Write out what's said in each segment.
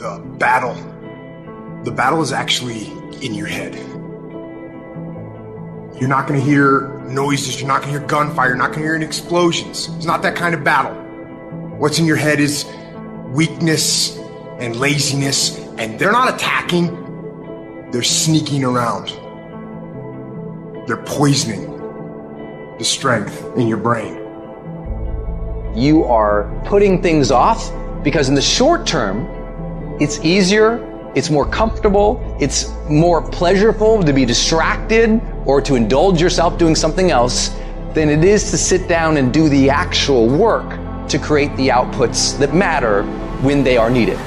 The battle is actually in your head. You're not gonna hear noises, you're not gonna hear gunfire, you're not gonna hear any explosions. It's not that kind of battle. What's in your head is weakness and laziness, and they're not attacking, they're sneaking around. They're poisoning the strength in your brain. You are putting things off because in the short term, it's easier, it's more comfortable, it's more pleasurable to be distracted or to indulge yourself doing something else than it is to sit down and do the actual work to create the outputs that matter when they are needed.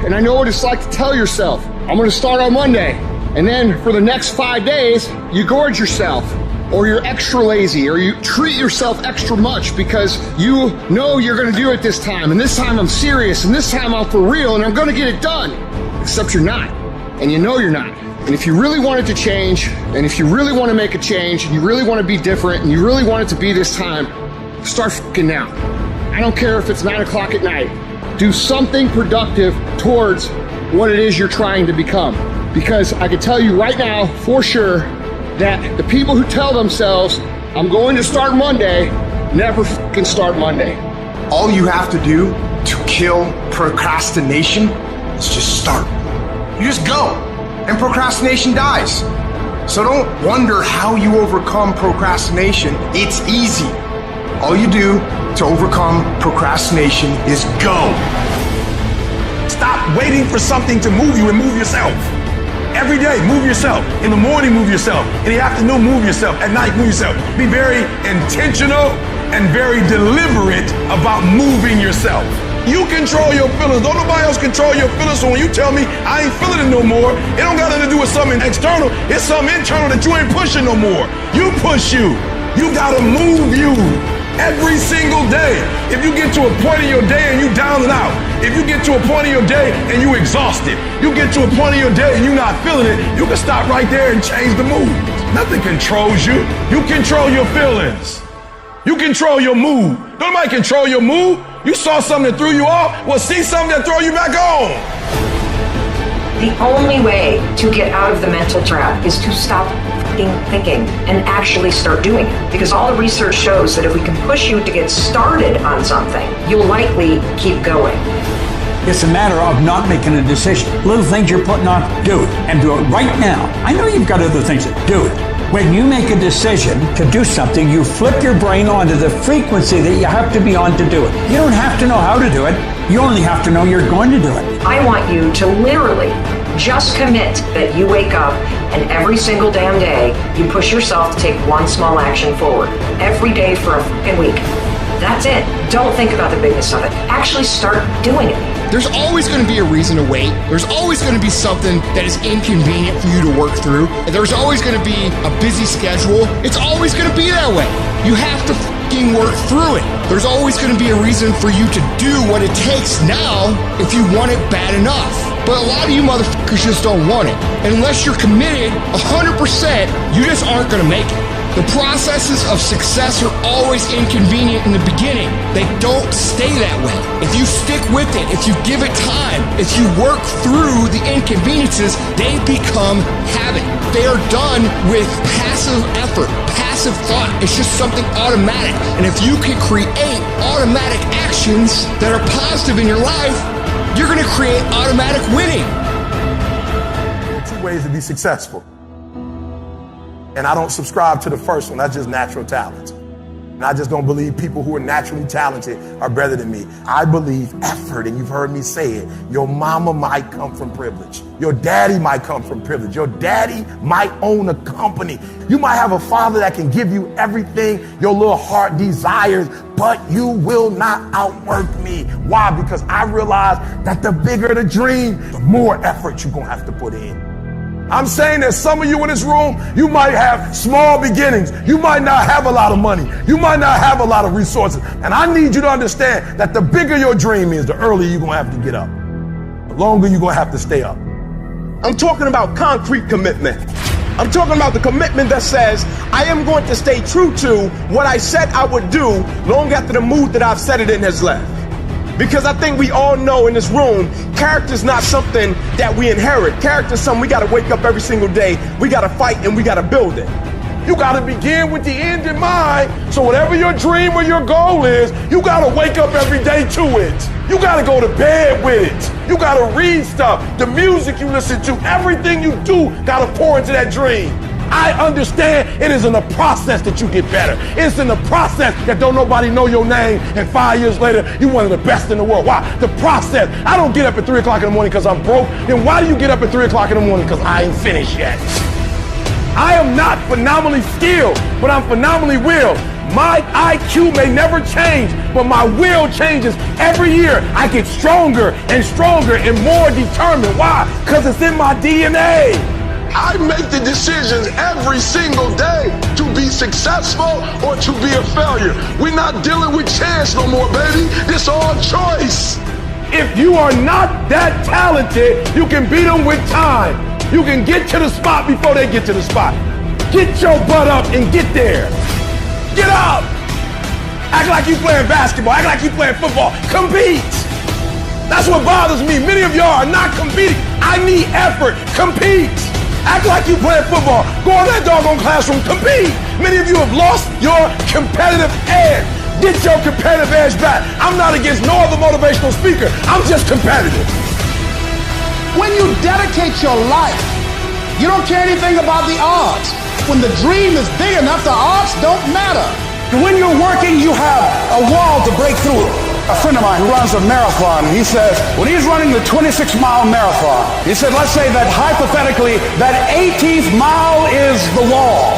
And I know what it's like to tell yourself, I'm gonna start on Monday, and then for the next 5 days, you gorge yourself, or you're extra lazy, or you treat yourself extra much because you know you're gonna do it this time, and this time I'm serious, and this time I'm for real, and I'm gonna get it done. Except you're not, and you know you're not. And if you really want it to change, and if you really wanna make a change, and you really wanna be different, and you really want it to be this time, start fucking now. I don't care if it's 9 o'clock at night. Do something productive towards what it is you're trying to become. Because I can tell you right now, for sure, that the people who tell themselves, I'm going to start Monday, never fucking start Monday. All you have to do to kill procrastination is just start. You just go, and procrastination dies. So don't wonder how you overcome procrastination. It's easy. All you do to overcome procrastination is go. Stop waiting for something to move you and move yourself. Every day, move yourself. In the morning, move yourself. In the afternoon, move yourself. At night, move yourself. Be very intentional and very deliberate about moving yourself. You control your feelings. Don't nobody else control your feelings. So when you tell me I ain't feeling it no more, it don't got nothing to do with something external. It's something internal that you ain't pushing no more. You push you. You gotta move you. Every single day. If you get to a point in your day and you down and out, if you get to a point in your day and you exhausted, you get to a point in your day and you're not feeling it, you can stop right there and change the mood. Nothing controls you. You control your feelings. You control your mood. Nobody control your mood. You saw something that threw you off, well, see something that throw you back on. The only way to get out of the mental trap is to stop thinking and actually start doing it. Because all the research shows that if we can push you to get started on something, you'll likely keep going. It's a matter of not making a decision. Little things you're putting off, do it. And do it right now. I know you've got other things to do it. When you make a decision to do something, you flip your brain onto the frequency that you have to be on to do it. You don't have to know how to do it. You only have to know you're going to do it. I want you to literally just commit that you wake up and every single damn day you push yourself to take one small action forward. Every day for a fucking week. That's it. Don't think about the bigness of it. Actually start doing it. There's always going to be a reason to wait. There's always going to be something that is inconvenient for you to work through. There's always going to be a busy schedule. It's always going to be that way. You have to fucking work through it. There's always going to be a reason for you to do what it takes now if you want it bad enough. But a lot of you motherfuckers just don't want it. And unless you're committed 100%, you just aren't going to make it. The processes of success are always inconvenient in the beginning. They don't stay that way. If you stick with it, if you give it time, if you work through the inconveniences, they become habit. They are done with passive effort, passive thought. It's just something automatic. And if you can create automatic actions that are positive in your life, you're going to create automatic winning. There are 2 ways to be successful. And I don't subscribe to the first one. That's just natural talent. And I just don't believe people who are naturally talented are better than me. I believe effort, and you've heard me say it. Your mama might come from privilege. Your daddy might come from privilege. Your daddy might own a company. You might have a father that can give you everything your little heart desires, but you will not outwork me. Why? Because I realize that the bigger the dream, the more effort you're going to have to put in. I'm saying that some of you in this room, you might have small beginnings. You might not have a lot of money. You might not have a lot of resources. And I need you to understand that the bigger your dream is, the earlier you're going to have to get up. The longer you're going to have to stay up. I'm talking about concrete commitment. I'm talking about the commitment that says, I am going to stay true to what I said I would do long after the mood that I've set it in has left. Because I think we all know in this room, character is not something that we inherit. Character is something we got to wake up every single day. We got to fight and we got to build it. You got to begin with the end in mind. So whatever your dream or your goal is, you got to wake up every day to it. You got to go to bed with it. You got to read stuff. The music you listen to, everything you do got to pour into that dream. I understand it is in the process that you get better. It's in the process that don't nobody know your name, and 5 years later, you're one of the best in the world. Why? The process. I don't get up at 3 o'clock in the morning because I'm broke. Then why do you get up at 3 o'clock in the morning? Because I ain't finished yet. I am not phenomenally skilled, but I'm phenomenally willed. My IQ may never change, but my will changes every year. I get stronger and stronger and more determined. Why? Because it's in my DNA. I make the decisions every single day to be successful or to be a failure. We're not dealing with chance no more, baby. This all choice. If you are not that talented, you can beat them with time. You can get to the spot before they get to the spot. Get your butt up and get there. Get up. Act like you playing basketball. Act like you playing football. Compete. That's what bothers me. Many of y'all are not competing. I need effort. Compete. Act like you playing football. Go in that doggone classroom. Compete. Many of you have lost your competitive edge. Get your competitive edge back. I'm not against no other motivational speaker. I'm just competitive. When you dedicate your life, you don't care anything about the odds. When the dream is big enough, the odds don't matter. When you're working, you have a wall to break through. A friend of mine who runs a marathon, he says, when he's running the 26-mile marathon, he said, let's say that hypothetically, that 18th mile is the wall.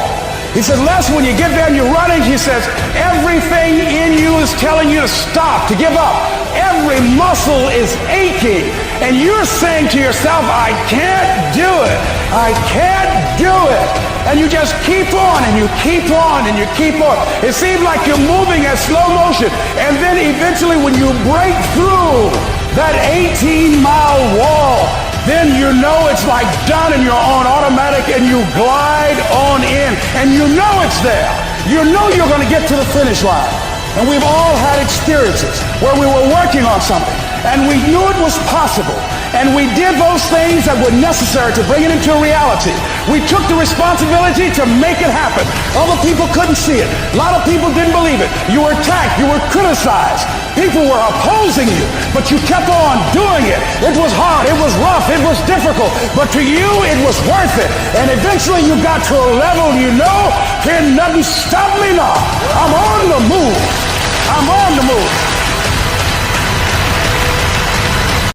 He said, Les, when you get there and you're running, he says, everything in you is telling you to stop, to give up. Every muscle is aching. And you're saying to yourself, I can't do it. I can't do it. And you just keep on and you keep on and you keep on. It seems like you're moving at slow motion. And then eventually when you break through that 18-mile wall, then you know it's like done and you're on automatic and you glide on in and you know it's there. You know you're going to get to the finish line. And we've all had experiences where we were working on something and we knew it was possible. And we did those things that were necessary to bring it into reality. We took the responsibility to make it happen. Other people couldn't see it. A lot of people didn't believe it. You were attacked. You were criticized. People were opposing you, but you kept on doing it. It was hard. It was rough. It was difficult. But to you, it was worth it. And eventually you got to a level you know, can nothing stop me now. I'm on the move. I'm on the move.